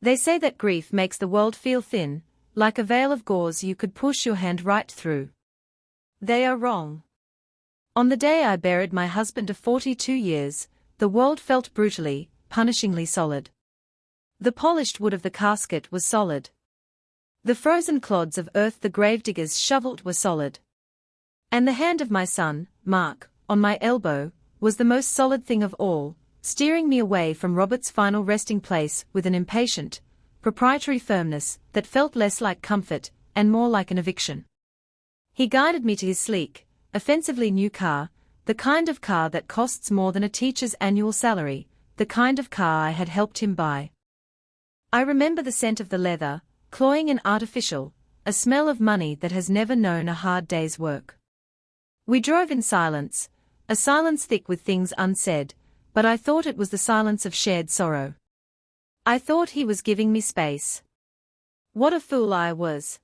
They say that grief makes the world feel thin, like a veil of gauze you could push your hand right through. They are wrong. On the day I buried my husband of 42 years, the world felt brutally, punishingly solid. The polished wood of the casket was solid. The frozen clods of earth the gravediggers shoveled were solid. And the hand of my son, Mark, on my elbow, was the most solid thing of all, steering me away from Robert's final resting place with an impatient, proprietary firmness that felt less like comfort and more like an eviction. He guided me to his sleek, offensively new car, the kind of car that costs more than a teacher's annual salary, the kind of car I had helped him buy. I remember the scent of the leather, cloying and artificial, a smell of money that has never known a hard day's work. We drove in silence, a silence thick with things unsaid, but I thought it was the silence of shared sorrow. I thought he was giving me space. What a fool I was.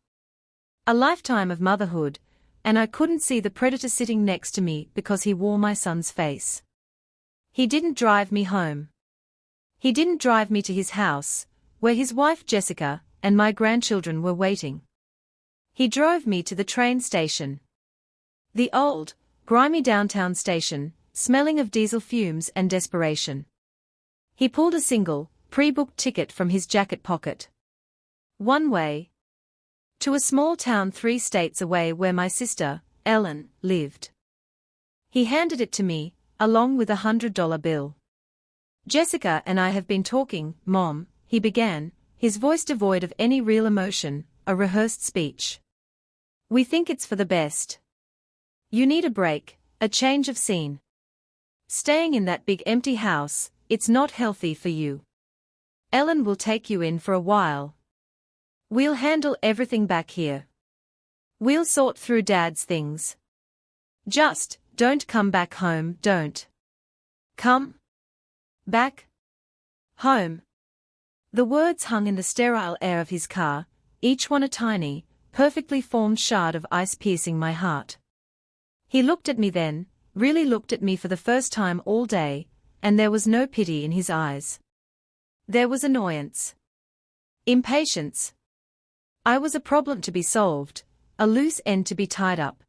A lifetime of motherhood, and I couldn't see the predator sitting next to me because he wore my son's face. He didn't drive me home. He didn't drive me to his house, where his wife Jessica and my grandchildren were waiting. He drove me to the train station. The old, grimy downtown station, smelling of diesel fumes and desperation. He pulled a single, pre-booked ticket from his jacket pocket. One way. To a small town 3 states away where my sister, Ellen, lived. He handed it to me, along with $100 bill. Jessica and I have been talking, Mom, he began, his voice devoid of any real emotion, a rehearsed speech. We think it's for the best. You need a break, a change of scene. Staying in that big empty house, it's not healthy for you. Ellen will take you in for a while. We'll handle everything back here. We'll sort through Dad's things. Just, don't come back home, don't. Come back home. The words hung in the sterile air of his car, each one a tiny, perfectly formed shard of ice piercing my heart. He looked at me then, really looked at me for the first time all day, and there was no pity in his eyes. There was annoyance. Impatience. I was a problem to be solved, a loose end to be tied up.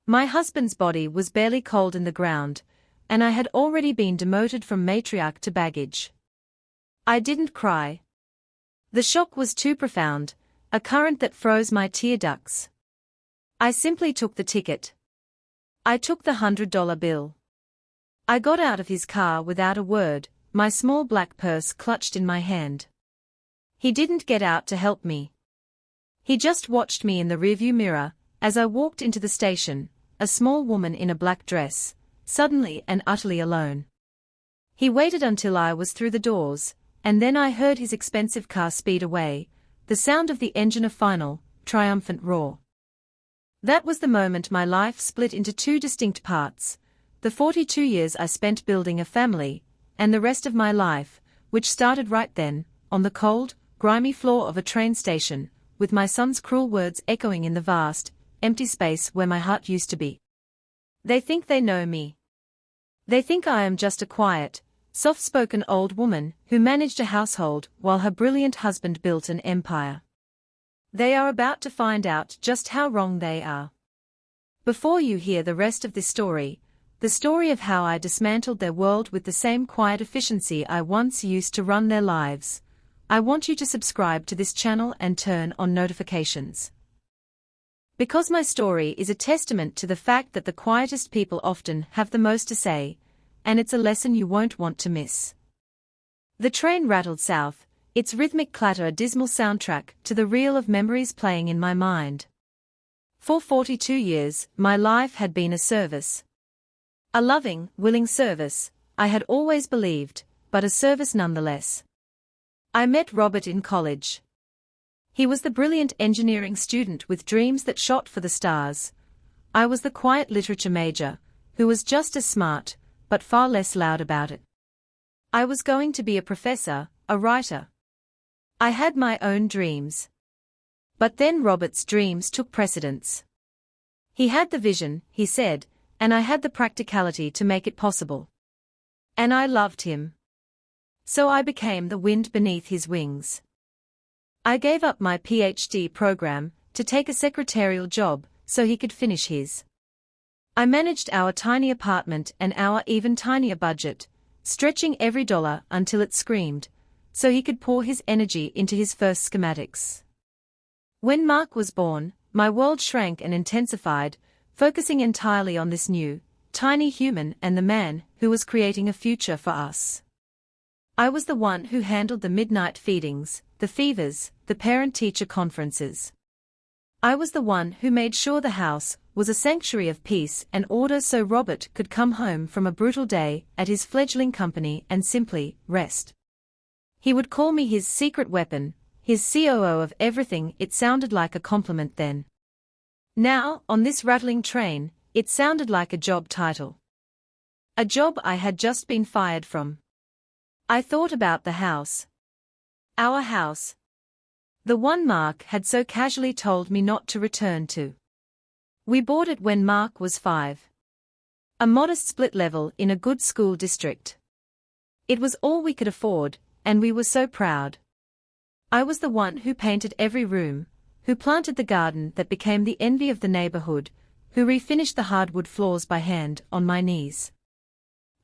My husband's body was barely cold in the ground, and I had already been demoted from matriarch to baggage. I didn't cry. The shock was too profound, a current that froze my tear ducts. I simply took the ticket. I took the $100 bill. I got out of his car without a word, my small black purse clutched in my hand. He didn't get out to help me. He just watched me in the rearview mirror, as I walked into the station, a small woman in a black dress, suddenly and utterly alone. He waited until I was through the doors, and then I heard his expensive car speed away, the sound of the engine a final, triumphant roar. That was the moment my life split into 2 distinct parts, the 42 years I spent building a family, and the rest of my life, which started right then, on the cold, grimy floor of a train station, with my son's cruel words echoing in the vast, empty space where my heart used to be. They think they know me. They think I am just a quiet, soft-spoken old woman who managed a household while her brilliant husband built an empire. They are about to find out just how wrong they are. Before you hear the rest of this story, the story of how I dismantled their world with the same quiet efficiency I once used to run their lives, I want you to subscribe to this channel and turn on notifications. Because my story is a testament to the fact that the quietest people often have the most to say, and it's a lesson you won't want to miss. The train rattled south, its rhythmic clatter a dismal soundtrack to the reel of memories playing in my mind. For 42 years, my life had been a service. A loving, willing service, I had always believed, but a service nonetheless. I met Robert in college. He was the brilliant engineering student with dreams that shot for the stars. I was the quiet literature major, who was just as smart, but far less loud about it. I was going to be a professor, a writer. I had my own dreams. But then Robert's dreams took precedence. He had the vision, he said, and I had the practicality to make it possible. And I loved him. So I became the wind beneath his wings. I gave up my PhD program to take a secretarial job so he could finish his. I managed our tiny apartment and our even tinier budget, stretching every dollar until it screamed, so he could pour his energy into his first schematics. When Mark was born, my world shrank and intensified, focusing entirely on this new, tiny human and the man who was creating a future for us. I was the one who handled the midnight feedings, the fevers, the parent-teacher conferences. I was the one who made sure the house was a sanctuary of peace and order so Robert could come home from a brutal day at his fledgling company and simply rest. He would call me his secret weapon, his COO of everything. It sounded like a compliment then. Now, on this rattling train, it sounded like a job title. A job I had just been fired from. I thought about the house. Our house. The one Mark had so casually told me not to return to. We bought it when Mark was 5. A modest split level in a good school district. It was all we could afford, and we were so proud. I was the one who painted every room, who planted the garden that became the envy of the neighborhood, who refinished the hardwood floors by hand on my knees.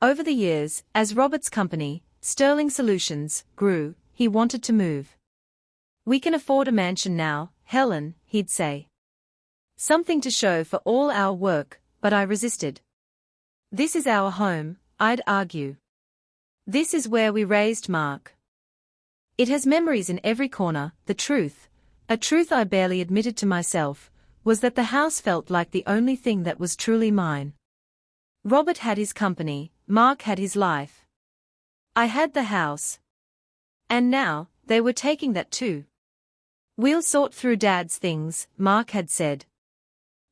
Over the years, as Robert's company, Sterling Solutions, grew, he wanted to move. "We can afford a mansion now, Helen," he'd say. Something to show for all our work, but I resisted. "This is our home," I'd argue. "This is where we raised Mark. It has memories in every corner." The truth, a truth I barely admitted to myself, was that the house felt like the only thing that was truly mine. Robert had his company, Mark had his life. I had the house. And now, they were taking that too. "We'll sort through Dad's things," Mark had said.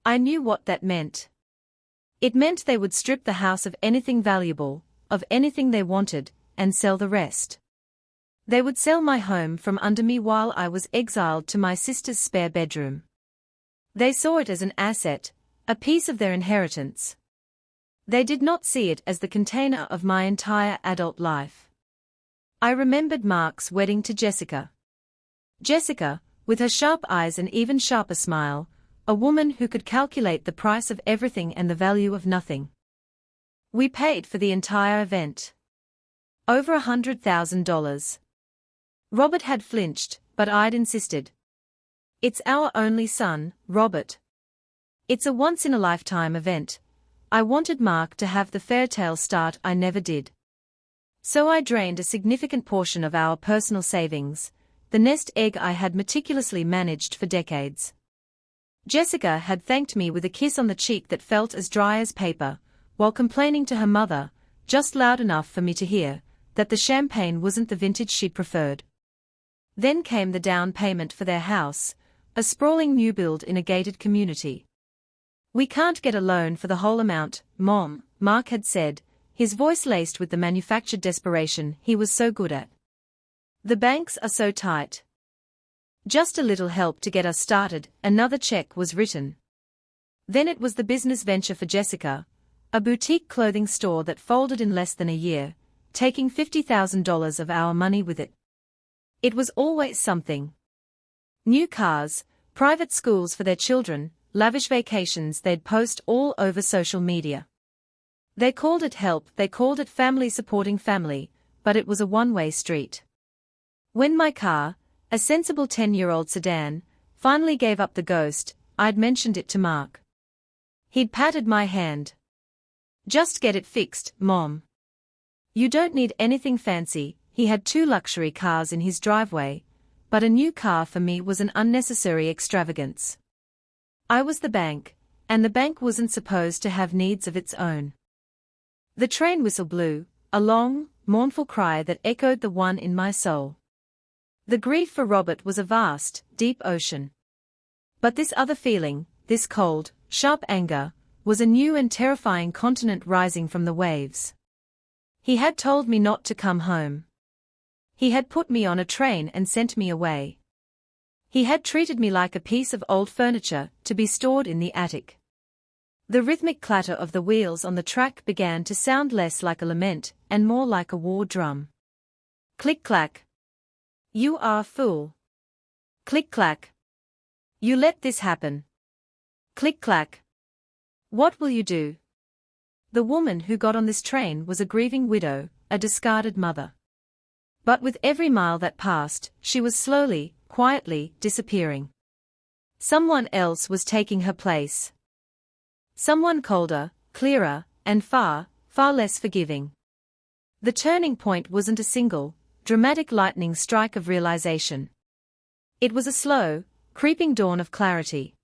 I knew what that meant. It meant they would strip the house of anything valuable, of anything they wanted, and sell the rest. They would sell my home from under me while I was exiled to my sister's spare bedroom. They saw it as an asset, a piece of their inheritance. They did not see it as the container of my entire adult life. I remembered Mark's wedding to Jessica. Jessica, with her sharp eyes and even sharper smile, a woman who could calculate the price of everything and the value of nothing. We paid for the entire event. Over $100,000. Robert had flinched, but I'd insisted. "It's our only son, Robert. It's a once-in-a-lifetime event. I wanted Mark to have the fairytale start I never did. So I drained a significant portion of our personal savings, the nest egg I had meticulously managed for decades. Jessica had thanked me with a kiss on the cheek that felt as dry as paper, while complaining to her mother, just loud enough for me to hear, that the champagne wasn't the vintage she'd preferred. Then came the down payment for their house, a sprawling new build in a gated community. "We can't get a loan for the whole amount, Mom," Mark had said, his voice laced with the manufactured desperation he was so good at. "The banks are so tight. Just a little help to get us started." Another check was written. Then it was the business venture for Jessica, a boutique clothing store that folded in less than a year, taking $50,000 of our money with it. It was always something. New cars, private schools for their children, lavish vacations they'd post all over social media. They called it help, they called it family supporting family, but it was a one-way street. When my car, a sensible 10-year-old sedan, finally gave up the ghost, I'd mentioned it to Mark. He'd patted my hand. "Just get it fixed, Mom. You don't need anything fancy." He had 2 luxury cars in his driveway, but a new car for me was an unnecessary extravagance. I was the bank, and the bank wasn't supposed to have needs of its own. The train whistle blew, a long, mournful cry that echoed the one in my soul. The grief for Robert was a vast, deep ocean. But this other feeling, this cold, sharp anger, was a new and terrifying continent rising from the waves. He had told me not to come home. He had put me on a train and sent me away. He had treated me like a piece of old furniture to be stored in the attic. The rhythmic clatter of the wheels on the track began to sound less like a lament and more like a war drum. Click-clack. You are a fool. Click-clack. You let this happen. Click-clack. What will you do? The woman who got on this train was a grieving widow, a discarded mother. But with every mile that passed, she was slowly, quietly, disappearing. Someone else was taking her place. Someone colder, clearer, and far, far less forgiving. The turning point wasn't a single, dramatic lightning strike of realization. It was a slow, creeping dawn of clarity.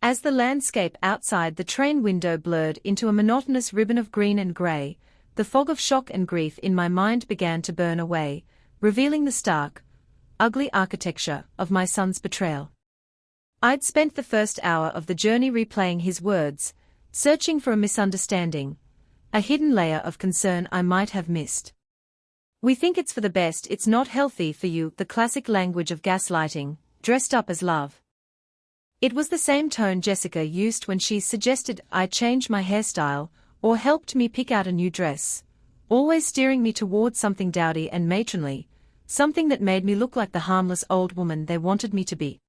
As the landscape outside the train window blurred into a monotonous ribbon of green and grey, the fog of shock and grief in my mind began to burn away, revealing the stark, ugly architecture of my son's betrayal. I'd spent the first hour of the journey replaying his words, searching for a misunderstanding, a hidden layer of concern I might have missed. We think it's for the best, it's not healthy for you, the classic language of gaslighting, dressed up as love. It was the same tone Jessica used when she suggested I change my hairstyle, or helped me pick out a new dress, always steering me towards something dowdy and matronly, something that made me look like the harmless old woman they wanted me to be.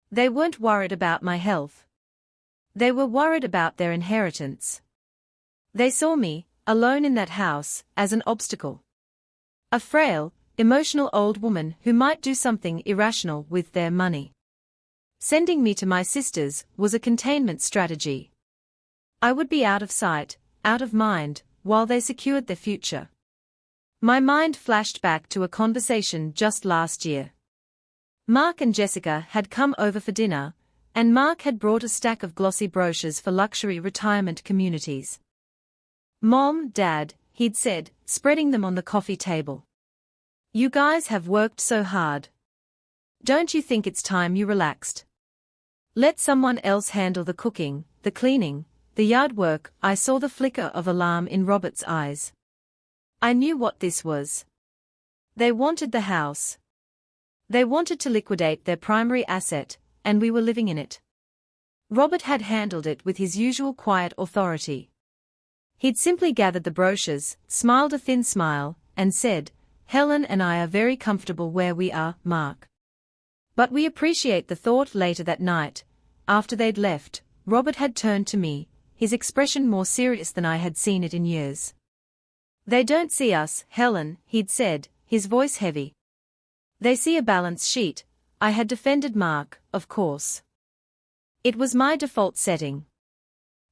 They weren't worried about my health. They were worried about their inheritance. They saw me, alone in that house, as an obstacle. A frail, emotional old woman who might do something irrational with their money. Sending me to my sisters was a containment strategy. I would be out of sight, out of mind, while they secured their future. My mind flashed back to a conversation just last year. Mark and Jessica had come over for dinner, and Mark had brought a stack of glossy brochures for luxury retirement communities. "Mom, Dad," he'd said, spreading them on the coffee table. "You guys have worked so hard. Don't you think it's time you relaxed? Let someone else handle the cooking, the cleaning, the yard work." I saw the flicker of alarm in Robert's eyes. I knew what this was. They wanted the house. They wanted to liquidate their primary asset, and we were living in it. Robert had handled it with his usual quiet authority. He'd simply gathered the brochures, smiled a thin smile, and said, "Helen and I are very comfortable where we are, Mark. But we appreciate the thought." Later that night, after they'd left, Robert had turned to me, his expression more serious than I had seen it in years. "They don't see us, Helen," he'd said, his voice heavy. "They see a balance sheet." I had defended Mark, of course. It was my default setting.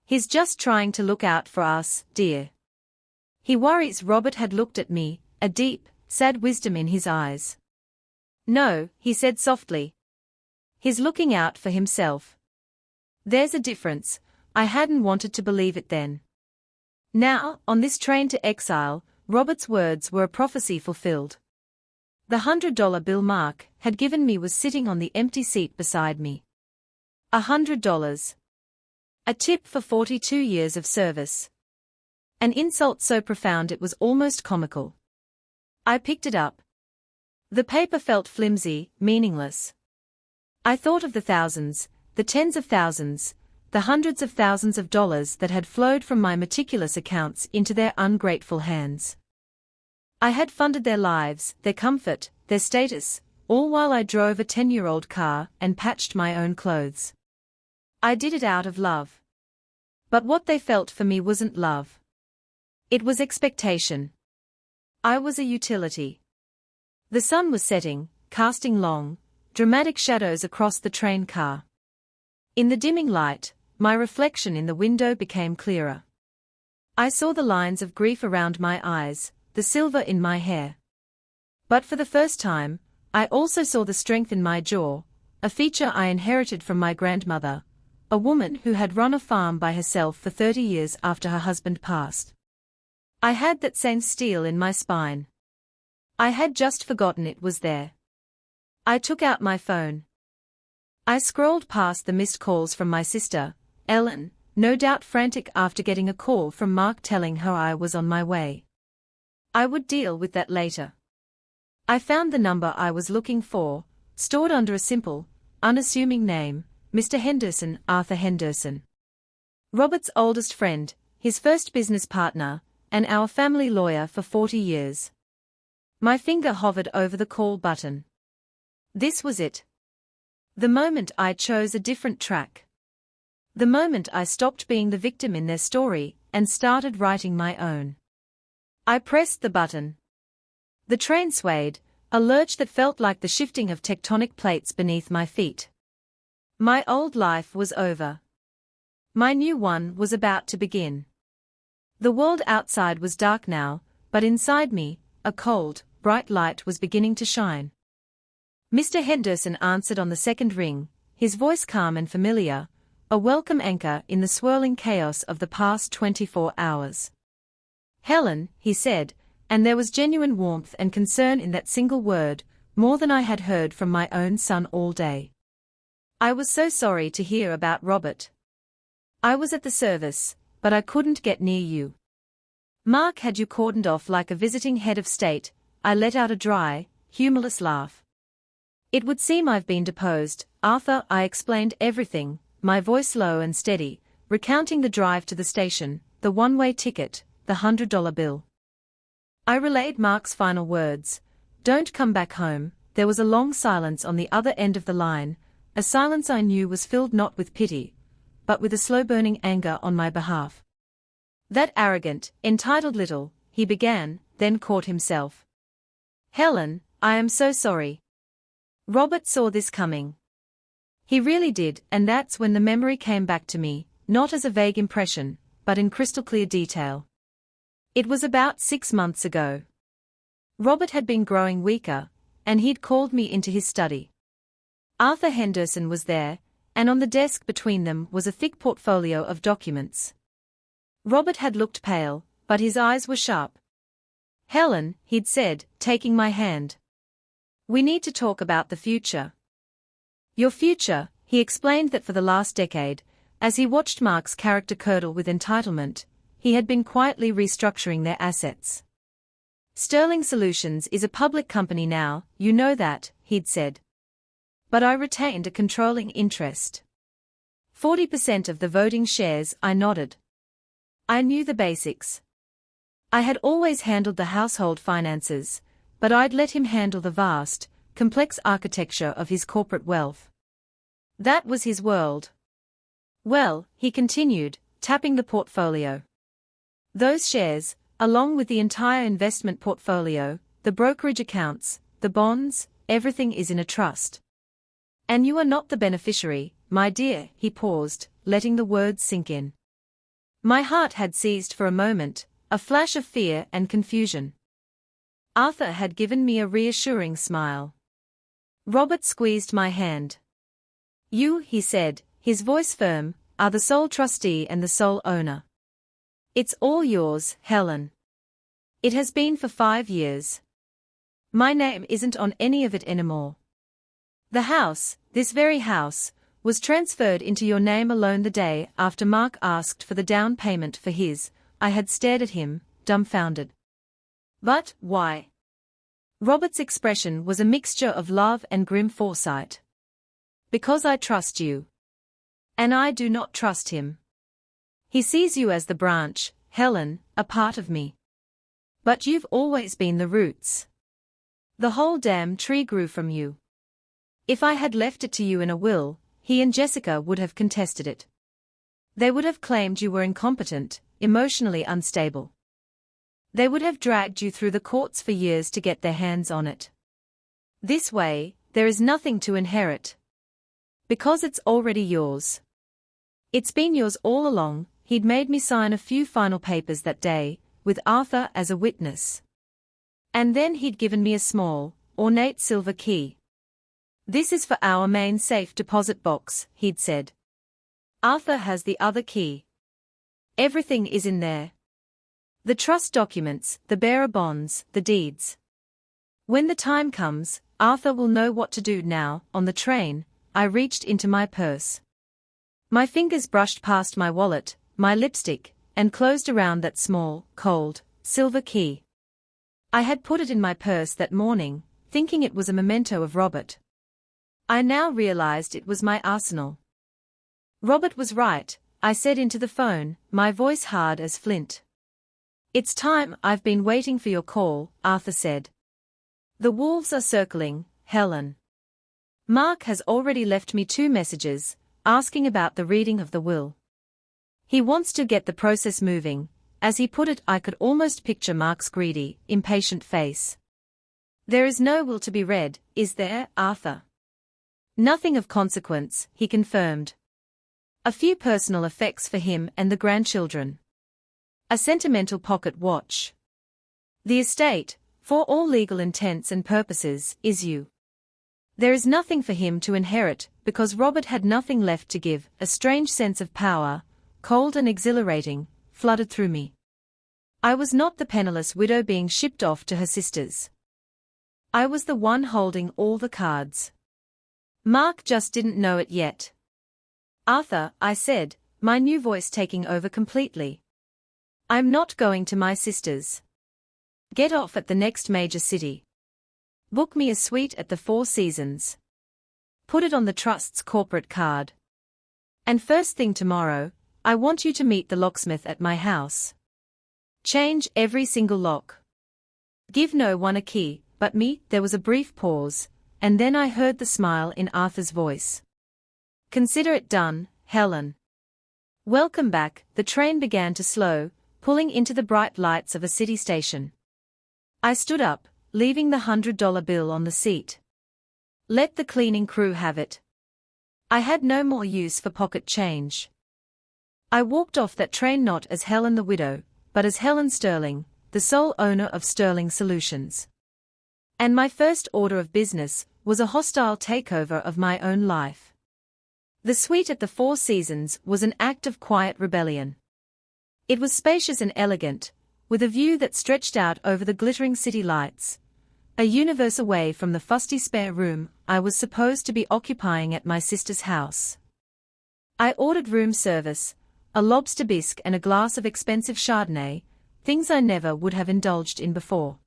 "He's just trying to look out for us, dear. He worries." Robert had looked at me, a deep, sad wisdom in his eyes. "No," he said softly. "He's looking out for himself. There's a difference." I hadn't wanted to believe it then. Now, on this train to exile, Robert's words were a prophecy fulfilled. The $100 bill Mark had given me was sitting on the empty seat beside me. $100. A tip for 42 years of service. An insult so profound it was almost comical. I picked it up. The paper felt flimsy, meaningless. I thought of the thousands, the tens of thousands, the hundreds of thousands of dollars that had flowed from my meticulous accounts into their ungrateful hands. I had funded their lives, their comfort, their status, all while I drove a 10-year-old car and patched my own clothes. I did it out of love. But what they felt for me wasn't love. It was expectation. I was a utility. The sun was setting, casting long, dramatic shadows across the train car. In the dimming light, my reflection in the window became clearer. I saw the lines of grief around my eyes, the silver in my hair. But for the first time, I also saw the strength in my jaw, a feature I inherited from my grandmother, a woman who had run a farm by herself for 30 years after her husband passed. I had that same steel in my spine. I had just forgotten it was there. I took out my phone. I scrolled past the missed calls from my sister, Ellen, no doubt frantic after getting a call from Mark telling her I was on my way. I would deal with that later. I found the number I was looking for, stored under a simple, unassuming name, Mr. Henderson, Arthur Henderson. Robert's oldest friend, his first business partner, and our family lawyer for 40 years. My finger hovered over the call button. This was it. The moment I chose a different track. The moment I stopped being the victim in their story and started writing my own. I pressed the button. The train swayed, a lurch that felt like the shifting of tectonic plates beneath my feet. My old life was over. My new one was about to begin. The world outside was dark now, but inside me, a cold, bright light was beginning to shine. Mr. Henderson answered on the second ring, his voice calm and familiar, a welcome anchor in the swirling chaos of the past 24 hours. "Helen," he said, and there was genuine warmth and concern in that single word, more than I had heard from my own son all day. "I was so sorry to hear about Robert. I was at the service, but I couldn't get near you. Mark had you cordoned off like a visiting head of state." I let out a dry, humorless laugh. "It would seem I've been deposed, Arthur." I explained everything, my voice low and steady, recounting the drive to the station, the one-way ticket, the $100 bill. I relayed Mark's final words, "Don't come back home." There was a long silence on the other end of the line, a silence I knew was filled not with pity, but with a slow-burning anger on my behalf. "That arrogant, entitled little," he began, then caught himself. "Helen, I am so sorry. Robert saw this coming. He really did," and that's when the memory came back to me, not as a vague impression, but in crystal-clear detail. It was about 6 months ago. Robert had been growing weaker, and he'd called me into his study. Arthur Henderson was there, and on the desk between them was a thick portfolio of documents. Robert had looked pale, but his eyes were sharp. "Helen," he'd said, taking my hand. "We need to talk about the future." "Your future," he explained that for the last decade, as he watched Mark's character curdle with entitlement, he had been quietly restructuring their assets. "Sterling Solutions is a public company now, you know that," he'd said. "But I retained a controlling interest. 40% of the voting shares." I nodded. I knew the basics. I had always handled the household finances, but I'd let him handle the vast, complex architecture of his corporate wealth. That was his world. "Well," he continued, tapping the portfolio. "Those shares, along with the entire investment portfolio, the brokerage accounts, the bonds, everything is in a trust. And you are not the beneficiary, my dear." He paused, letting the words sink in. My heart had seized for a moment, a flash of fear and confusion. Arthur had given me a reassuring smile. Robert squeezed my hand. "You," he said, his voice firm, "are the sole trustee and the sole owner. It's all yours, Helen. It has been for 5 years. My name isn't on any of it anymore. The house, this very house, was transferred into your name alone the day after Mark asked for the down payment for his." I had stared at him, dumbfounded. "But why?" Robert's expression was a mixture of love and grim foresight. "Because I trust you. And I do not trust him. He sees you as the branch, Helen, a part of me. But you've always been the roots. The whole damn tree grew from you. If I had left it to you in a will, he and Jessica would have contested it. They would have claimed you were incompetent, emotionally unstable. They would have dragged you through the courts for years to get their hands on it. This way, there is nothing to inherit. Because it's already yours. It's been yours all along." He'd made me sign a few final papers that day, with Arthur as a witness. And then he'd given me a small, ornate silver key. "This is for our main safe deposit box," he'd said. "Arthur has the other key. Everything is in there. The trust documents, the bearer bonds, the deeds. When the time comes, Arthur will know what to do." Now, on the train, I reached into my purse. My fingers brushed past my wallet, my lipstick, and closed around that small, cold, silver key. I had put it in my purse that morning, thinking it was a memento of Robert. I now realized it was my arsenal. "Robert was right," I said into the phone, my voice hard as flint. "It's time. I've been waiting for your call," Arthur said. The wolves are circling, Helen. Mark has already left me 2 messages, asking about the reading of the will. He wants to get the process moving. As he put it, I could almost picture Mark's greedy, impatient face. There is no will to be read, is there, Arthur? Nothing of consequence, he confirmed. A few personal effects for him and the grandchildren. A sentimental pocket watch. The estate, for all legal intents and purposes, is you. There is nothing for him to inherit, because Robert had nothing left to give. A strange sense of power, cold and exhilarating, flooded through me. I was not the penniless widow being shipped off to her sisters. I was the one holding all the cards. Mark just didn't know it yet. Arthur, I said, my new voice taking over completely. I'm not going to my sister's. Get off at the next major city. Book me a suite at the Four Seasons. Put it on the trust's corporate card. And first thing tomorrow, I want you to meet the locksmith at my house. Change every single lock. Give no one a key, but me. There was a brief pause, and then I heard the smile in Arthur's voice. Consider it done, Helen. Welcome back. The train began to slow, pulling into the bright lights of a city station. I stood up, leaving the $100 bill on the seat. Let the cleaning crew have it. I had no more use for pocket change. I walked off that train not as Helen the widow, but as Helen Sterling, the sole owner of Sterling Solutions. And my first order of business was a hostile takeover of my own life. The suite at the Four Seasons was an act of quiet rebellion. It was spacious and elegant, with a view that stretched out over the glittering city lights, a universe away from the fusty spare room I was supposed to be occupying at my sister's house. I ordered room service, a lobster bisque and a glass of expensive Chardonnay, things I never would have indulged in before.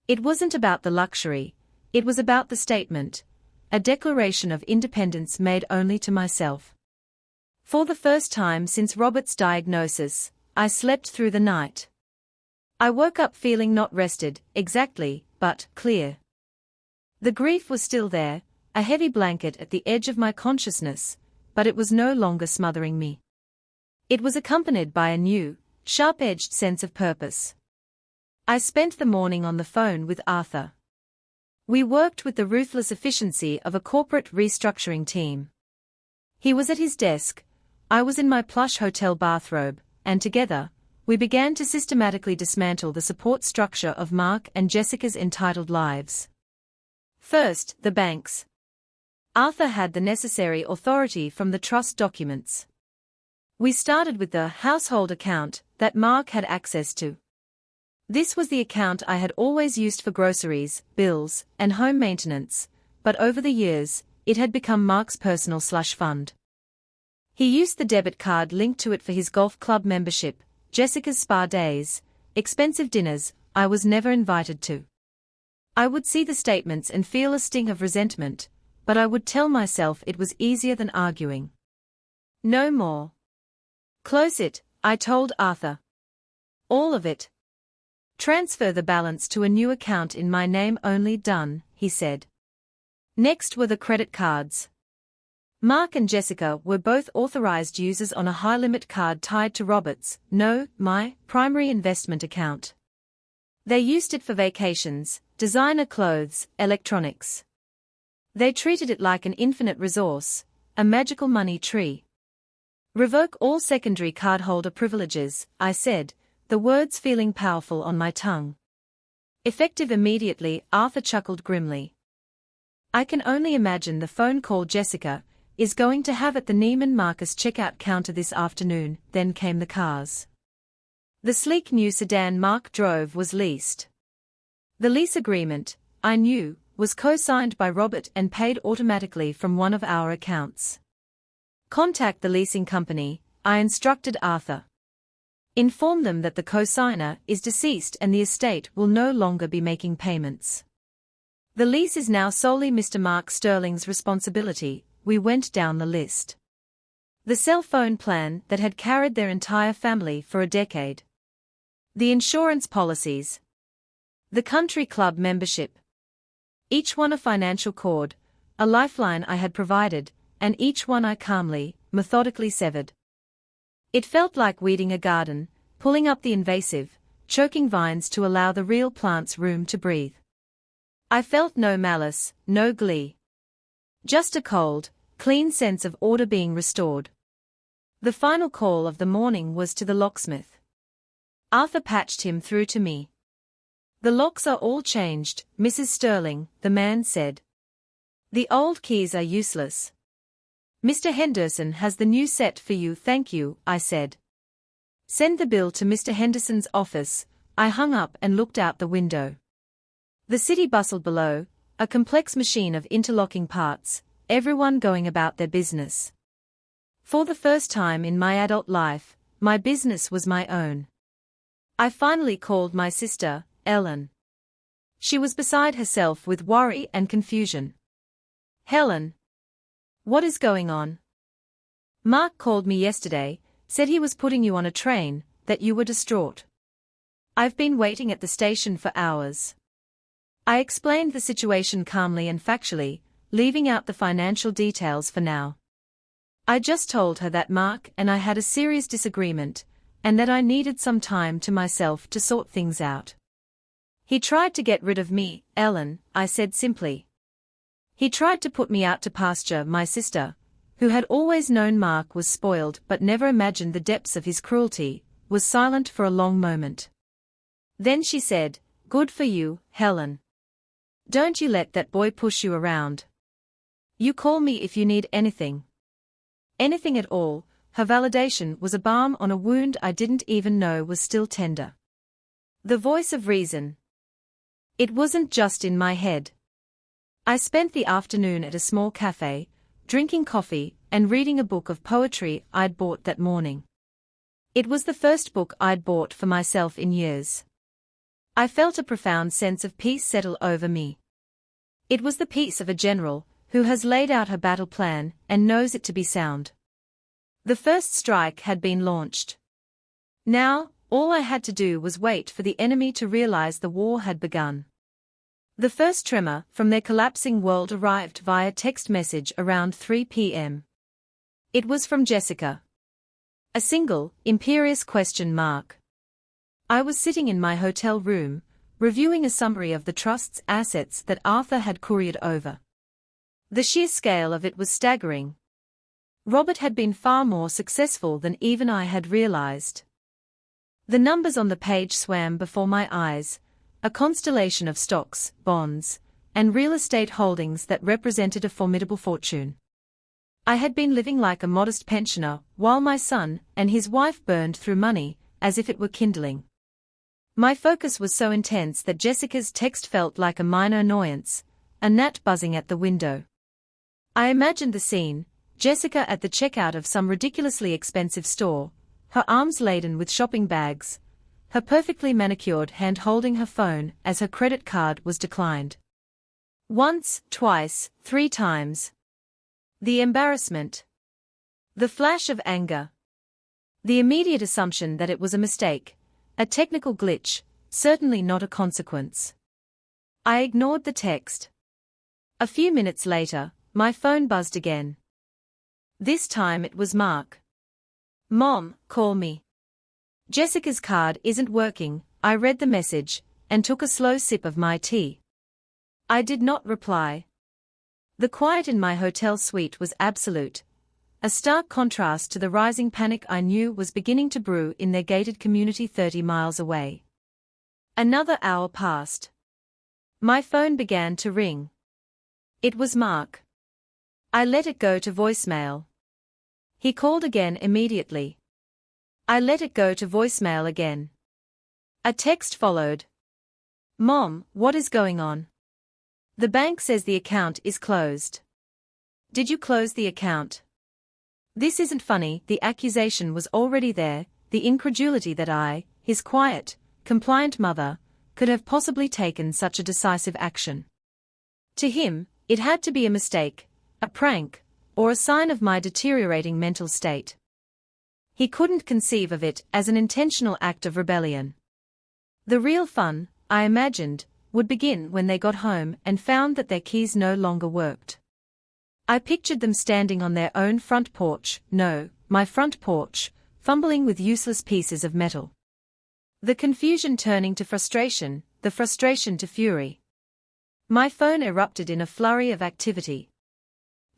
It wasn't about the luxury, it was about the statement, a declaration of independence made only to myself. For the first time since Robert's diagnosis, I slept through the night. I woke up feeling not rested, exactly, but clear. The grief was still there, a heavy blanket at the edge of my consciousness, but it was no longer smothering me. It was accompanied by a new, sharp-edged sense of purpose. I spent the morning on the phone with Arthur. We worked with the ruthless efficiency of a corporate restructuring team. He was at his desk, I was in my plush hotel bathrobe, and together, we began to systematically dismantle the support structure of Mark and Jessica's entitled lives. First, the banks. Arthur had the necessary authority from the trust documents. We started with the household account that Mark had access to. This was the account I had always used for groceries, bills, and home maintenance, but over the years, it had become Mark's personal slush fund. He used the debit card linked to it for his golf club membership, Jessica's spa days, expensive dinners I was never invited to. I would see the statements and feel a sting of resentment, but I would tell myself it was easier than arguing. No more. Close it, I told Arthur. All of it. Transfer the balance to a new account in my name only. Done, he said. Next were the credit cards. Mark and Jessica were both authorized users on a high-limit card tied to Robert's, my primary investment account. They used it for vacations, designer clothes, electronics. They treated it like an infinite resource, a magical money tree. Revoke all secondary cardholder privileges, I said, the words feeling powerful on my tongue. Effective immediately, Arthur chuckled grimly. I can only imagine the phone call Jessica is going to have at the Neiman Marcus checkout counter this afternoon. Then came the cars. The sleek new sedan Mark drove was leased. The lease agreement, I knew, was co-signed by Robert and paid automatically from one of our accounts. Contact the leasing company, I instructed Arthur. Inform them that the co-signer is deceased and the estate will no longer be making payments. The lease is now solely Mr. Mark Sterling's responsibility. We went down the list. The cell phone plan that had carried their entire family for a decade. The insurance policies. The country club membership. Each one a financial cord, a lifeline I had provided, and each one I calmly, methodically severed. It felt like weeding a garden, pulling up the invasive, choking vines to allow the real plants room to breathe. I felt no malice, no glee. Just a cold, clean sense of order being restored. The final call of the morning was to the locksmith. Arthur patched him through to me. "The locks are all changed, Mrs. Sterling," the man said. "The old keys are useless." "Mr. Henderson has the new set for you, thank you," I said. "Send the bill to Mr. Henderson's office." I hung up and looked out the window. The city bustled below, a complex machine of interlocking parts, everyone going about their business. For the first time in my adult life, my business was my own. I finally called my sister, Ellen. She was beside herself with worry and confusion. "Helen, what is going on? Mark called me yesterday, said he was putting you on a train, that you were distraught. I've been waiting at the station for hours." I explained the situation calmly and factually, leaving out the financial details for now. I just told her that Mark and I had a serious disagreement, and that I needed some time to myself to sort things out. "He tried to get rid of me, Ellen," I said simply. "He tried to put me out to pasture." My sister, who had always known Mark was spoiled but never imagined the depths of his cruelty, was silent for a long moment. Then she said, "Good for you, Helen. Don't you let that boy push you around. You call me if you need anything." Anything at all. Her validation was a balm on a wound I didn't even know was still tender. The voice of reason. It wasn't just in my head. I spent the afternoon at a small cafe, drinking coffee and reading a book of poetry I'd bought that morning. It was the first book I'd bought for myself in years. I felt a profound sense of peace settle over me. It was the peace of a general who has laid out her battle plan and knows it to be sound. The first strike had been launched. Now, all I had to do was wait for the enemy to realize the war had begun. The first tremor from their collapsing world arrived via text message around 3 p.m. It was from Jessica. A single, imperious question mark. I was sitting in my hotel room, reviewing a summary of the trust's assets that Arthur had couriered over. The sheer scale of it was staggering. Robert had been far more successful than even I had realized. The numbers on the page swam before my eyes, a constellation of stocks, bonds, and real estate holdings that represented a formidable fortune. I had been living like a modest pensioner while my son and his wife burned through money as if it were kindling. My focus was so intense that Jessica's text felt like a minor annoyance, a gnat buzzing at the window. I imagined the scene, Jessica at the checkout of some ridiculously expensive store, her arms laden with shopping bags, her perfectly manicured hand holding her phone as her credit card was declined. Once, twice, 3 times. The embarrassment. The flash of anger. The immediate assumption that it was a mistake, a technical glitch, certainly not a consequence. I ignored the text. A few minutes later, my phone buzzed again. This time it was Mark. "Mom, call me. Jessica's card isn't working." I read the message, and took a slow sip of my tea. I did not reply. The quiet in my hotel suite was absolute, a stark contrast to the rising panic I knew was beginning to brew in their gated community 30 miles away. Another hour passed. My phone began to ring. It was Mark. I let it go to voicemail. He called again immediately. I let it go to voicemail again. A text followed. "Mom, what is going on? The bank says the account is closed. Did you close the account?" This isn't funny. The accusation was already there, the incredulity that I, his quiet, compliant mother, could have possibly taken such a decisive action. To him, it had to be a mistake, a prank, or a sign of my deteriorating mental state. He couldn't conceive of it as an intentional act of rebellion. The real fun, I imagined, would begin when they got home and found that their keys no longer worked. I pictured them standing on their own front porch, no, my front porch, fumbling with useless pieces of metal. The confusion turning to frustration, the frustration to fury. My phone erupted in a flurry of activity.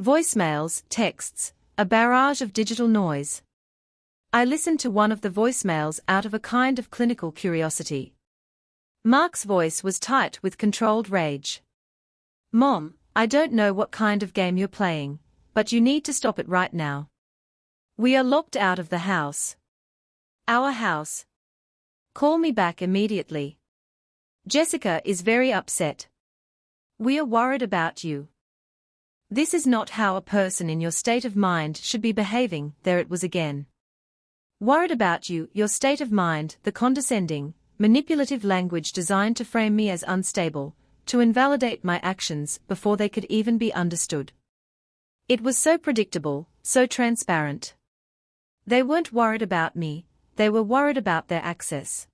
Voicemails, texts, a barrage of digital noise. I listened to one of the voicemails out of a kind of clinical curiosity. Mark's voice was tight with controlled rage. "Mom, I don't know what kind of game you're playing, but you need to stop it right now. We are locked out of the house. Our house. Call me back immediately. Jessica is very upset. We are worried about you." This is not how a person in your state of mind should be behaving. There it was again. Worried about you, your state of mind, the condescending, manipulative language designed to frame me as unstable, to invalidate my actions before they could even be understood. It was so predictable, so transparent. They weren't worried about me, they were worried about their access.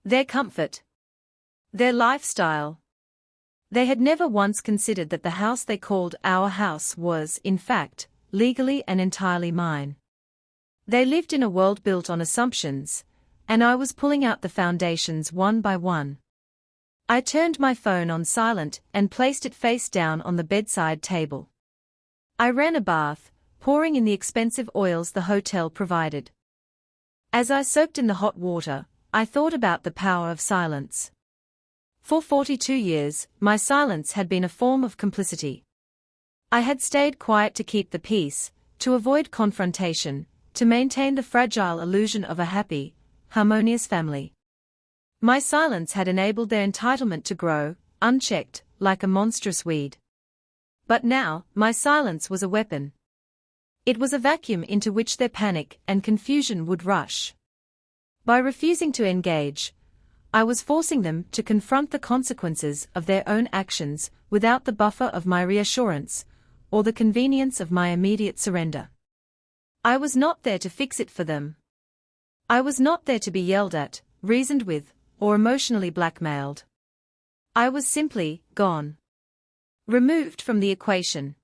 Their comfort. Their lifestyle. They had never once considered that the house they called our house was, in fact, legally and entirely mine. They lived in a world built on assumptions, and I was pulling out the foundations one by one. I turned my phone on silent and placed it face down on the bedside table. I ran a bath, pouring in the expensive oils the hotel provided. As I soaked in the hot water, I thought about the power of silence. For 42 years, my silence had been a form of complicity. I had stayed quiet to keep the peace, to avoid confrontation, to maintain the fragile illusion of a happy, harmonious family. My silence had enabled their entitlement to grow, unchecked, like a monstrous weed. But now, my silence was a weapon. It was a vacuum into which their panic and confusion would rush. By refusing to engage, I was forcing them to confront the consequences of their own actions without the buffer of my reassurance, or the convenience of my immediate surrender. I was not there to fix it for them. I was not there to be yelled at, reasoned with, or emotionally blackmailed. I was simply gone. Removed from the equation.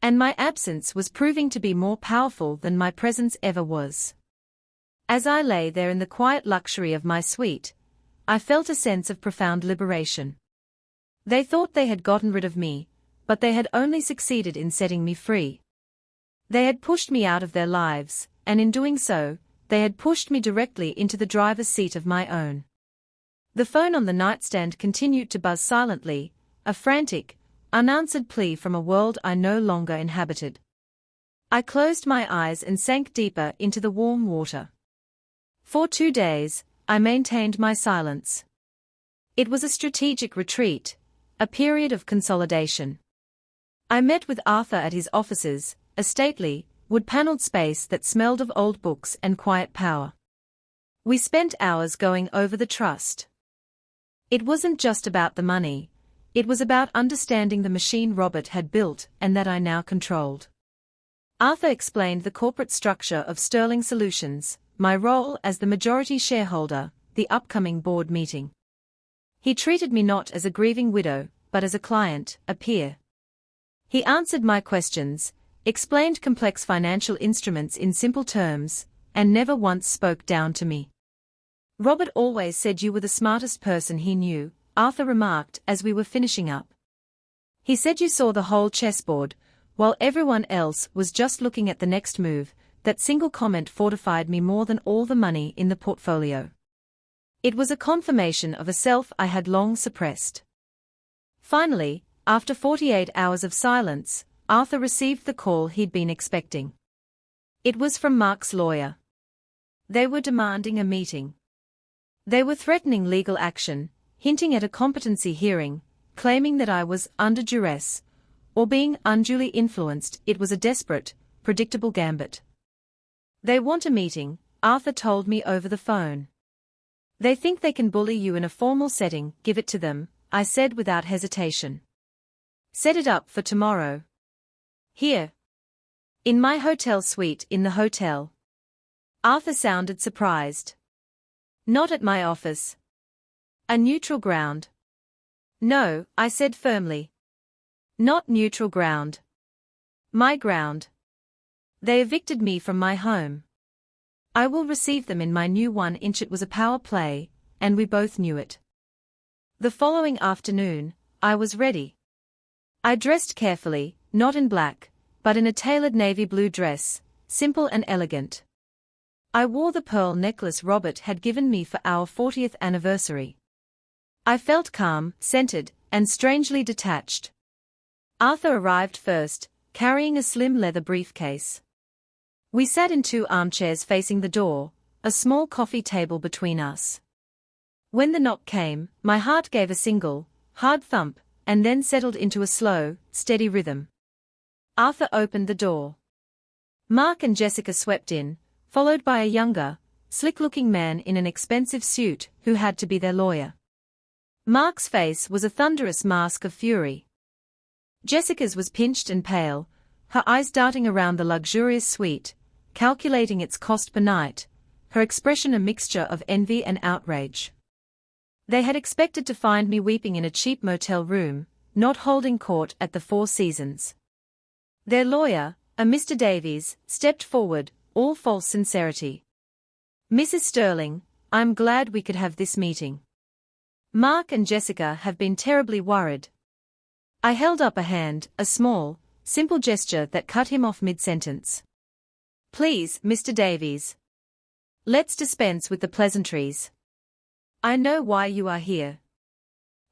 And my absence was proving to be more powerful than my presence ever was. As I lay there in the quiet luxury of my suite, I felt a sense of profound liberation. They thought they had gotten rid of me, but they had only succeeded in setting me free. They had pushed me out of their lives, and in doing so, they had pushed me directly into the driver's seat of my own. The phone on the nightstand continued to buzz silently, a frantic, unanswered plea from a world I no longer inhabited. I closed my eyes and sank deeper into the warm water. For 2 days, I maintained my silence. It was a strategic retreat, a period of consolidation. I met with Arthur at his offices, a stately, wood-paneled space that smelled of old books and quiet power. We spent hours going over the trust. It wasn't just about the money, it was about understanding the machine Robert had built and that I now controlled. Arthur explained the corporate structure of Sterling Solutions, my role as the majority shareholder, the upcoming board meeting. He treated me not as a grieving widow, but as a client, a peer. He answered my questions, explained complex financial instruments in simple terms, and never once spoke down to me. Robert always said you were the smartest person he knew, Arthur remarked as we were finishing up. He said you saw the whole chessboard, while everyone else was just looking at the next move. That single comment fortified me more than all the money in the portfolio. It was a confirmation of a self I had long suppressed. Finally, after 48 hours of silence, Arthur received the call he'd been expecting. It was from Mark's lawyer. They were demanding a meeting. They were threatening legal action, hinting at a competency hearing, claiming that I was under duress, or being unduly influenced. It was a desperate, predictable gambit. They want a meeting, Arthur told me over the phone. They think they can bully you in a formal setting. Give it to them, I said without hesitation. Set it up for tomorrow. Here. In my hotel suite in the hotel. Arthur sounded surprised. Not at my office. A neutral ground. No, I said firmly. Not neutral ground. My ground. They evicted me from my home. I will receive them in my new 1 inch. It was a power play, and we both knew it. The following afternoon, I was ready. I dressed carefully, not in black, but in a tailored navy blue dress, simple and elegant. I wore the pearl necklace Robert had given me for our 40th anniversary. I felt calm, centered, and strangely detached. Arthur arrived first, carrying a slim leather briefcase. We sat in 2 armchairs facing the door, a small coffee table between us. When the knock came, my heart gave a single, hard thump, and then settled into a slow, steady rhythm. Arthur opened the door. Mark and Jessica swept in, followed by a younger, slick-looking man in an expensive suit who had to be their lawyer. Mark's face was a thunderous mask of fury. Jessica's was pinched and pale, her eyes darting around the luxurious suite, calculating its cost per night, her expression a mixture of envy and outrage. They had expected to find me weeping in a cheap motel room, not holding court at the Four Seasons. Their lawyer, a Mr. Davies, stepped forward, all false sincerity. "Mrs. Sterling, I'm glad we could have this meeting. Mark and Jessica have been terribly worried." I held up a hand, a small, simple gesture that cut him off mid-sentence. "Please, Mr. Davies. Let's dispense with the pleasantries. I know why you are here.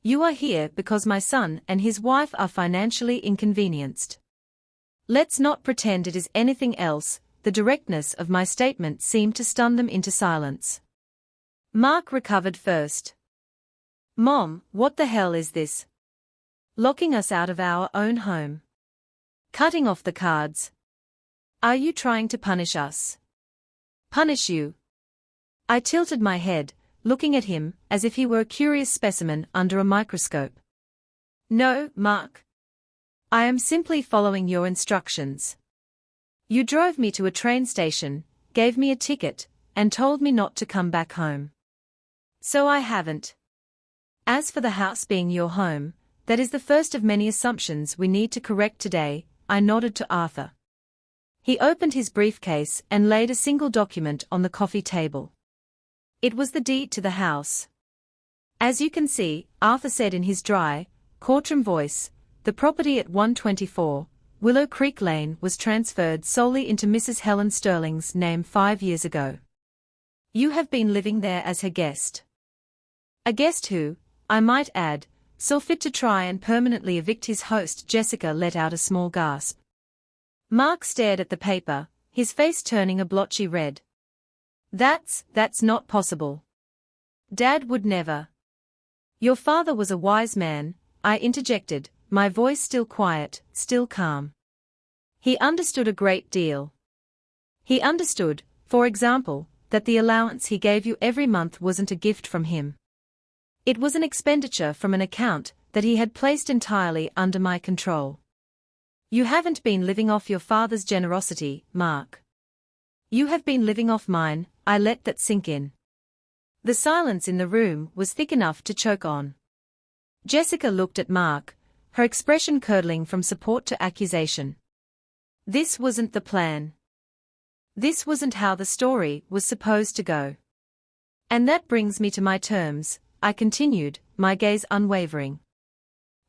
You are here because my son and his wife are financially inconvenienced. Let's not pretend it is anything else." The directness of my statement seemed to stun them into silence. Mark recovered first. "Mom, what the hell is this? Locking us out of our own home. Cutting off the cards. Are you trying to punish us?" "Punish you?" I tilted my head, looking at him as if he were a curious specimen under a microscope. "No, Mark. I am simply following your instructions. You drove me to a train station, gave me a ticket, and told me not to come back home. So I haven't. As for the house being your home, that is the first of many assumptions we need to correct today." I nodded to Arthur. He opened his briefcase and laid a single document on the coffee table. It was the deed to the house. "As you can see," Arthur said in his dry, courtroom voice, "the property at 124, Willow Creek Lane was transferred solely into Mrs. Helen Sterling's name 5 years ago. You have been living there as her guest. A guest who, I might add, saw fit to try and permanently evict his host." Jessica let out a small gasp. Mark stared at the paper, his face turning a blotchy red. That's not possible. Dad would never." "Your father was a wise man," I interjected, my voice still quiet, still calm. "He understood a great deal. He understood, for example, that the allowance he gave you every month wasn't a gift from him. It was an expenditure from an account that he had placed entirely under my control. You haven't been living off your father's generosity, Mark. You have been living off mine." I let that sink in. The silence in the room was thick enough to choke on. Jessica looked at Mark, her expression curdling from support to accusation. This wasn't the plan. This wasn't how the story was supposed to go. "And that brings me to my terms," I continued, my gaze unwavering.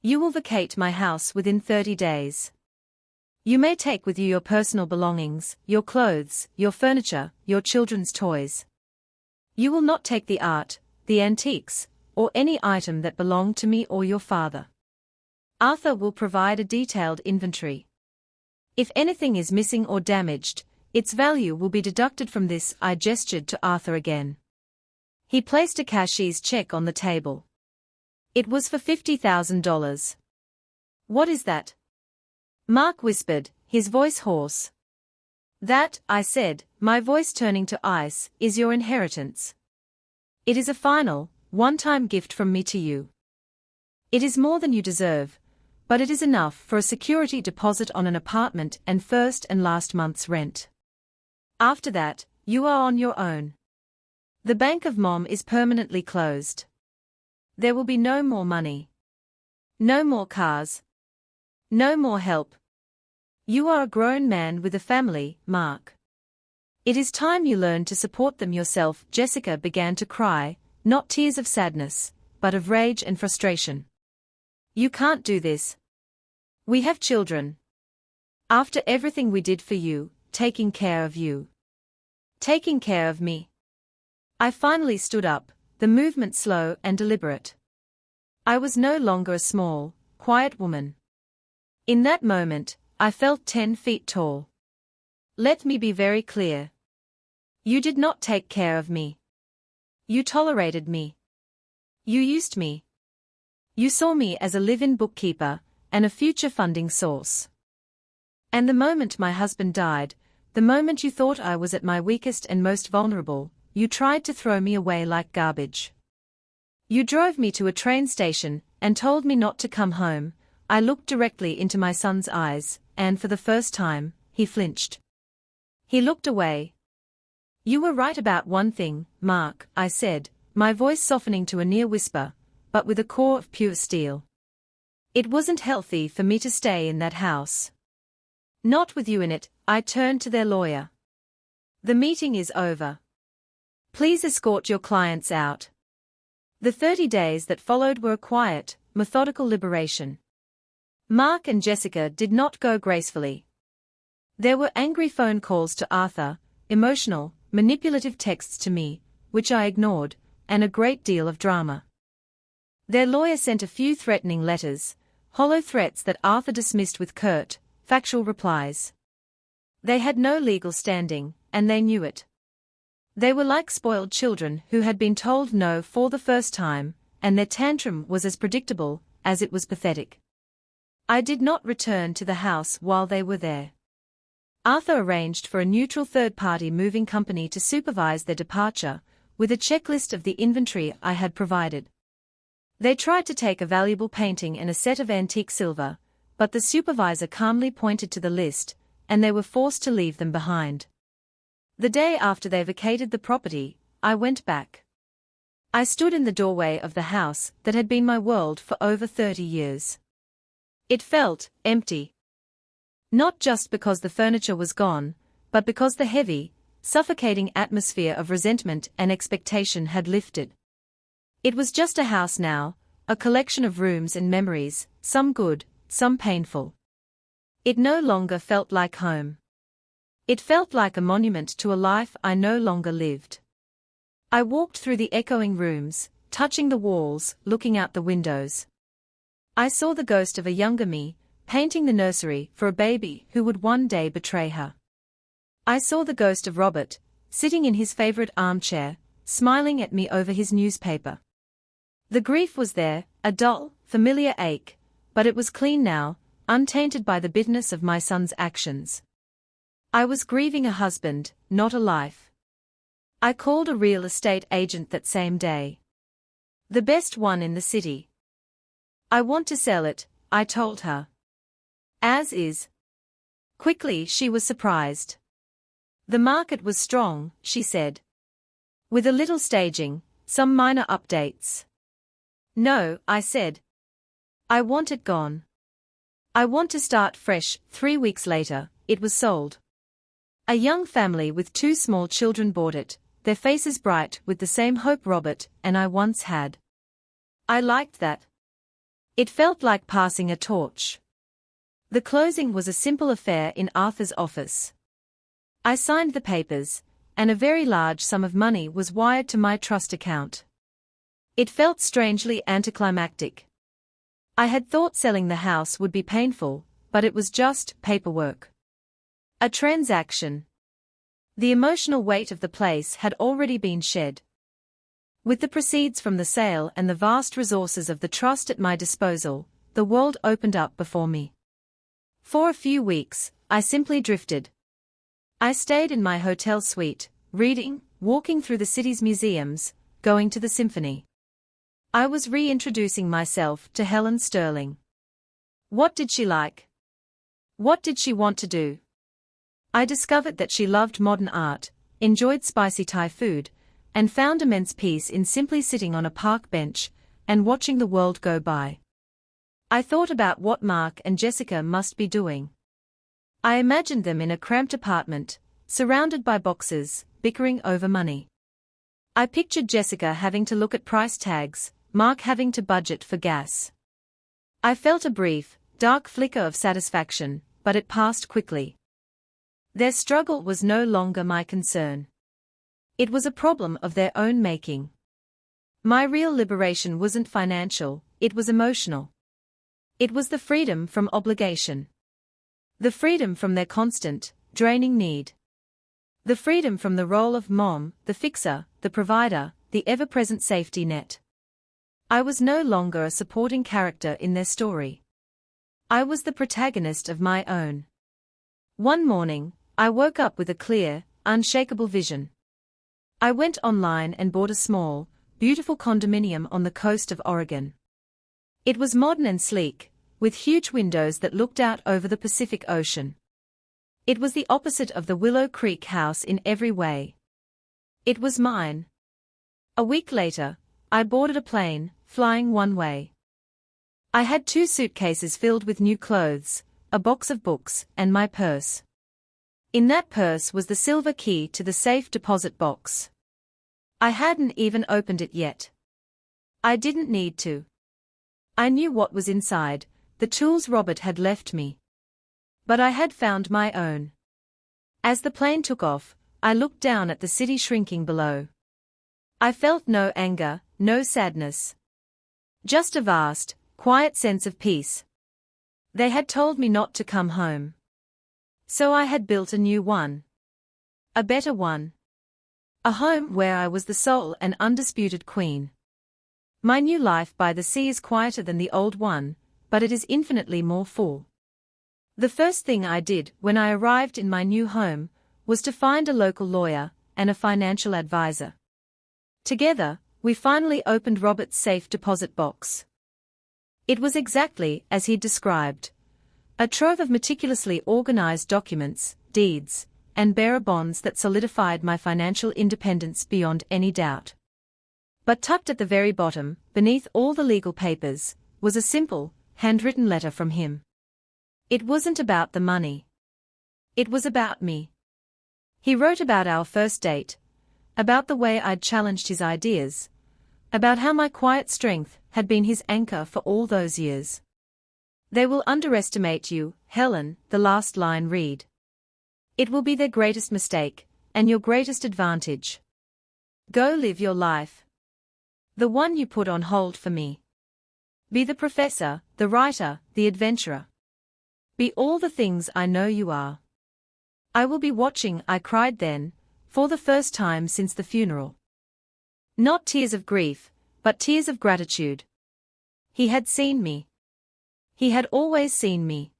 "You will vacate my house within 30 days. You may take with you your personal belongings, your clothes, your furniture, your children's toys. You will not take the art, the antiques, or any item that belonged to me or your father. Arthur will provide a detailed inventory. If anything is missing or damaged, its value will be deducted from this." I gestured to Arthur again. He placed a cashier's check on the table. It was for $50,000. "What is that?" Mark whispered, his voice hoarse. "That," I said, my voice turning to ice, "is your inheritance. It is a final, one-time gift from me to you. It is more than you deserve, but it is enough for a security deposit on an apartment and first and last month's rent. After that, you are on your own. The Bank of Mom is permanently closed. There will be no more money. No more cars. No more help. You are a grown man with a family, Mark. It is time you learned to support them yourself. Jessica began to cry, not tears of sadness, but of rage and frustration. You can't do this. We have children. After everything we did for you, taking care of you. Taking care of me. I finally stood up, the movement slow and deliberate. I was no longer a small, quiet woman. In that moment, I felt 10 feet tall. Let me be very clear. You did not take care of me. You tolerated me. You used me. You saw me as a live-in bookkeeper and a future funding source. And the moment my husband died, the moment you thought I was at my weakest and most vulnerable, you tried to throw me away like garbage. You drove me to a train station and told me not to come home. I looked directly into my son's eyes, and for the first time, he flinched. He looked away. You were right about one thing, Mark, I said, my voice softening to a near whisper, but with a core of pure steel. It wasn't healthy for me to stay in that house. Not with you in it. I turned to their lawyer. The meeting is over. Please escort your clients out. The 30 days that followed were a quiet, methodical liberation. Mark and Jessica did not go gracefully. There were angry phone calls to Arthur, emotional, manipulative texts to me, which I ignored, and a great deal of drama. Their lawyer sent a few threatening letters, hollow threats that Arthur dismissed with curt, factual replies. They had no legal standing, and they knew it. They were like spoiled children who had been told no for the first time, and their tantrum was as predictable as it was pathetic. I did not return to the house while they were there. Arthur arranged for a neutral third-party moving company to supervise their departure, with a checklist of the inventory I had provided. They tried to take a valuable painting and a set of antique silver, but the supervisor calmly pointed to the list, and they were forced to leave them behind. The day after they vacated the property, I went back. I stood in the doorway of the house that had been my world for over 30 years. It felt empty. Not just because the furniture was gone, but because the heavy, suffocating atmosphere of resentment and expectation had lifted. It was just a house now, a collection of rooms and memories, some good, some painful. It no longer felt like home. It felt like a monument to a life I no longer lived. I walked through the echoing rooms, touching the walls, looking out the windows. I saw the ghost of a younger me, painting the nursery for a baby who would one day betray her. I saw the ghost of Robert, sitting in his favorite armchair, smiling at me over his newspaper. The grief was there, a dull, familiar ache, but it was clean now, untainted by the bitterness of my son's actions. I was grieving a husband, not a life. I called a real estate agent that same day. The best one in the city. I want to sell it, I told her. As is. Quickly she was surprised. The market was strong, she said. With a little staging, some minor updates. No, I said. I want it gone. I want to start fresh. 3 weeks later, it was sold. A young family with 2 small children bought it, their faces bright with the same hope Robert and I once had. I liked that. It felt like passing a torch. The closing was a simple affair in Arthur's office. I signed the papers, and a very large sum of money was wired to my trust account. It felt strangely anticlimactic. I had thought selling the house would be painful, but it was just paperwork. A transaction. The emotional weight of the place had already been shed. With the proceeds from the sale and the vast resources of the trust at my disposal, the world opened up before me. For a few weeks, I simply drifted. I stayed in my hotel suite, reading, walking through the city's museums, going to the symphony. I was reintroducing myself to Helen Sterling. What did she like? What did she want to do? I discovered that she loved modern art, enjoyed spicy Thai food, and found immense peace in simply sitting on a park bench and watching the world go by. I thought about what Mark and Jessica must be doing. I imagined them in a cramped apartment, surrounded by boxes, bickering over money. I pictured Jessica having to look at price tags, Mark having to budget for gas. I felt a brief, dark flicker of satisfaction, but it passed quickly. Their struggle was no longer my concern. It was a problem of their own making. My real liberation wasn't financial, it was emotional. It was the freedom from obligation. The freedom from their constant, draining need. The freedom from the role of mom, the fixer, the provider, the ever-present safety net. I was no longer a supporting character in their story. I was the protagonist of my own. One morning, I woke up with a clear, unshakable vision. I went online and bought a small, beautiful condominium on the coast of Oregon. It was modern and sleek, with huge windows that looked out over the Pacific Ocean. It was the opposite of the Willow Creek house in every way. It was mine. A week later, I boarded a plane, flying one way. I had 2 suitcases filled with new clothes, a box of books, and my purse. In that purse was the silver key to the safe deposit box. I hadn't even opened it yet. I didn't need to. I knew what was inside, the tools Robert had left me. But I had found my own. As the plane took off, I looked down at the city shrinking below. I felt no anger, no sadness. Just a vast, quiet sense of peace. They had told me not to come home. So I had built a new one. A better one. A home where I was the sole and undisputed queen. My new life by the sea is quieter than the old one, but it is infinitely more full. The first thing I did when I arrived in my new home was to find a local lawyer and a financial advisor. Together, we finally opened Robert's safe deposit box. It was exactly as he'd described. A trove of meticulously organized documents, deeds, and bearer bonds that solidified my financial independence beyond any doubt. But tucked at the very bottom, beneath all the legal papers, was a simple, handwritten letter from him. It wasn't about the money. It was about me. He wrote about our first date, about the way I'd challenged his ideas, about how my quiet strength had been his anchor for all those years. They will underestimate you, Helen, the last line read. It will be their greatest mistake, and your greatest advantage. Go live your life. The one you put on hold for me. Be the professor, the writer, the adventurer. Be all the things I know you are. I will be watching, I cried then, for the first time since the funeral. Not tears of grief, but tears of gratitude. He had seen me. He had always seen me.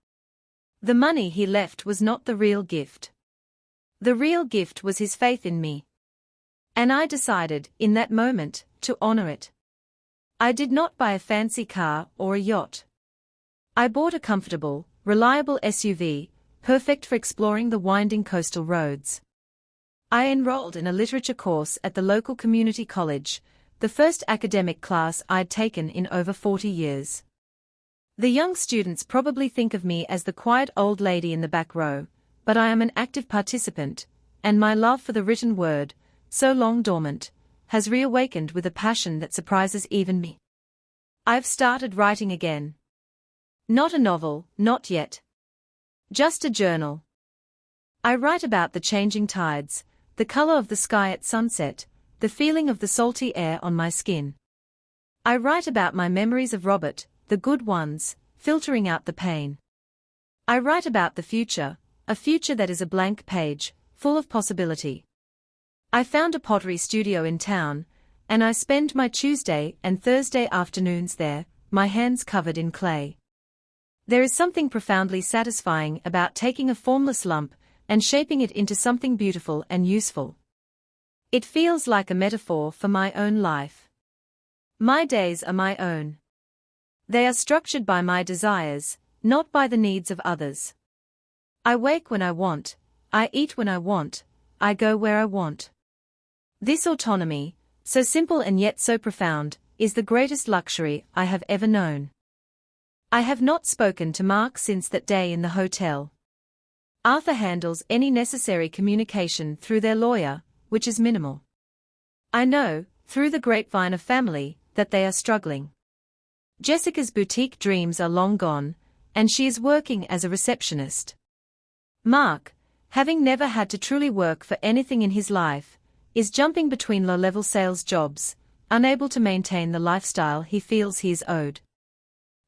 The money he left was not the real gift. The real gift was his faith in me. And I decided, in that moment, to honor it. I did not buy a fancy car or a yacht. I bought a comfortable, reliable SUV, perfect for exploring the winding coastal roads. I enrolled in a literature course at the local community college, the first academic class I'd taken in over 40 years. The young students probably think of me as the quiet old lady in the back row, but I am an active participant, and my love for the written word, so long dormant, has reawakened with a passion that surprises even me. I've started writing again. Not a novel, not yet. Just a journal. I write about the changing tides, the color of the sky at sunset, the feeling of the salty air on my skin. I write about my memories of Robert, the good ones, filtering out the pain. I write about the future, a future that is a blank page, full of possibility. I found a pottery studio in town, and I spend my Tuesday and Thursday afternoons there, my hands covered in clay. There is something profoundly satisfying about taking a formless lump and shaping it into something beautiful and useful. It feels like a metaphor for my own life. My days are my own. They are structured by my desires, not by the needs of others. I wake when I want, I eat when I want, I go where I want. This autonomy, so simple and yet so profound, is the greatest luxury I have ever known. I have not spoken to Mark since that day in the hotel. Arthur handles any necessary communication through their lawyer, which is minimal. I know, through the grapevine of family, that they are struggling. Jessica's boutique dreams are long gone, and she is working as a receptionist. Mark, having never had to truly work for anything in his life, is jumping between low-level sales jobs, unable to maintain the lifestyle he feels he is owed.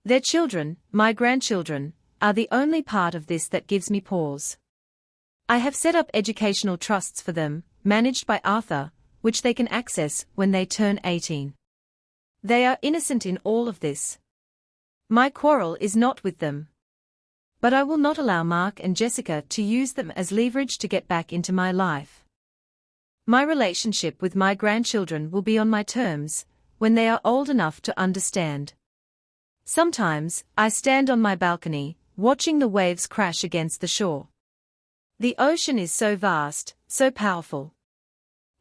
Their children, my grandchildren, are the only part of this that gives me pause. I have set up educational trusts for them, managed by Arthur, which they can access when they turn 18. They are innocent in all of this. My quarrel is not with them. But I will not allow Mark and Jessica to use them as leverage to get back into my life. My relationship with my grandchildren will be on my terms, when they are old enough to understand. Sometimes, I stand on my balcony, watching the waves crash against the shore. The ocean is so vast, so powerful.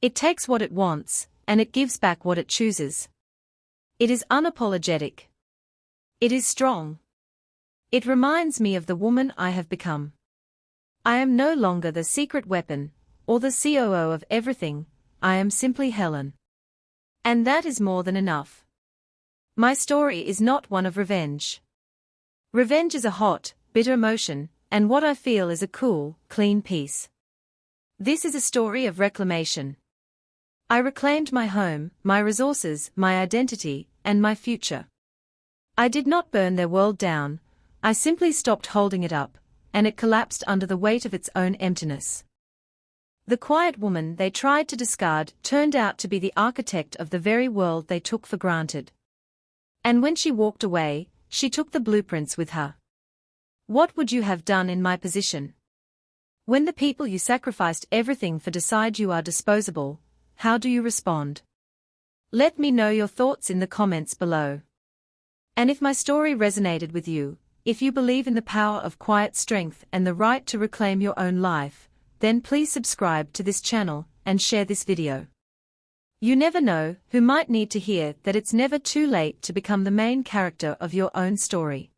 It takes what it wants, and it gives back what it chooses. It is unapologetic. It is strong. It reminds me of the woman I have become. I am no longer the secret weapon, or the COO of everything, I am simply Helen. And that is more than enough. My story is not one of revenge. Revenge is a hot, bitter emotion, and what I feel is a cool, clean peace. This is a story of reclamation. I reclaimed my home, my resources, my identity, and my future. I did not burn their world down, I simply stopped holding it up, and it collapsed under the weight of its own emptiness. The quiet woman they tried to discard turned out to be the architect of the very world they took for granted. And when she walked away, she took the blueprints with her. What would you have done in my position? When the people you sacrificed everything for decide you are disposable, how do you respond? Let me know your thoughts in the comments below. And if my story resonated with you, if you believe in the power of quiet strength and the right to reclaim your own life, then please subscribe to this channel and share this video. You never know who might need to hear that it's never too late to become the main character of your own story.